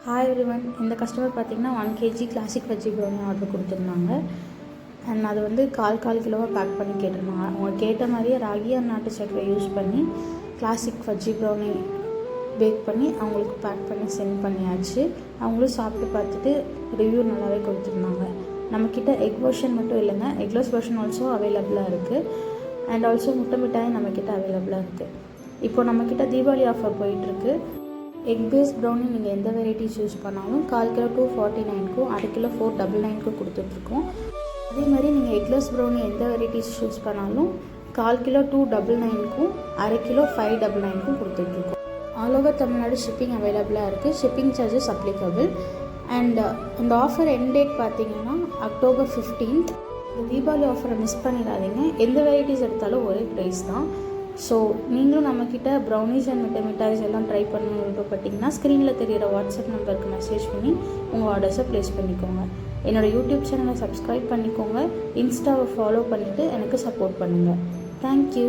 Hi everyone. இந்த customer பார்த்திங்கன்னா 1 kg classic veggie brownie order கொடுத்துருந்தாங்க. அண்ட் அது வந்து கால் கிலோவாக பேக் பண்ணி கேட்டிருந்தாங்க. அவங்க கேட்ட மாதிரியே ராகி அண்ட் நாட்டு சர்க்கரை யூஸ் பண்ணி கிளாசிக் வெஜ்ஜி ப்ரௌனி பேக் பண்ணி அவங்களுக்கு பேக் பண்ணி சென்ட் பண்ணியாச்சு. அவங்களும் சாப்பிட்டு பார்த்துட்டு ரிவ்யூ நல்லாவே கொடுத்துருந்தாங்க. நம்மக்கிட்ட எக் வெர்ஷன் மட்டும் இல்லைங்க, எக்லெஸ் வெர்ஷன் ஆல்சோ அவைலபிளாக இருக்குது. அண்ட் ஆல்சோ முட்டை மிட்டாயும் நம்மக்கிட்ட அவைலபிளாக இருக்குது. இப்போது நம்மக்கிட்ட தீபாவளி ஆஃபர் போயிட்டுருக்கு. எக் பேஸ் ப்ரௌனி நீங்கள் எந்த வெரைட்டிஸ் யூஸ் பண்ணாலும் 1/4 கிலோ 249க்கும் 1/2 கிலோ 499க்கும் கொடுத்துட்ருக்கோம். அதே மாதிரி நீங்கள் எக்லெஸ் ப்ரௌனி எந்த வெரைட்டிஸ் யூஸ் பண்ணாலும் 1/4 கிலோ 299க்கும் 1/2 கிலோ 599க்கும் கொடுத்துட்ருக்கோம். ஆல் ஓவர் தமிழ்நாடு ஷிப்பிங் அவைலபிளாக இருக்குது. Shipping charges applicable. அண்ட் இந்த ஆஃபர் எண்ட் டேட் பார்த்தீங்கன்னா October 15th. இந்த தீபாவளி ஆஃபரை மிஸ் பண்ணிடாதீங்க. எந்த வெரைட்டிஸ் எடுத்தாலும் ஒரே ப்ரைஸ் தான். ஸோ நீங்களும் நம்மக்கிட்ட ப்ரௌனிஸ் அண்ட் மிட்டாய்ஸ் எல்லாம் ட்ரை பண்ண விருப்பப்பட்டிங்கன்னா ஸ்க்ரீனில் தெரிகிற வாட்ஸ்அப் நம்பருக்கு மெசேஜ் பண்ணி உங்கள் ஆர்டர்ஸை ப்ளேஸ் பண்ணிக்கோங்க. என்னோடய யூடியூப் சேனலை சப்ஸ்கிரைப் பண்ணிக்கோங்க. இன்ஸ்டாவை ஃபாலோ பண்ணிவிட்டு எனக்கு சப்போர்ட் பண்ணுங்கள். தேங்க்யூ.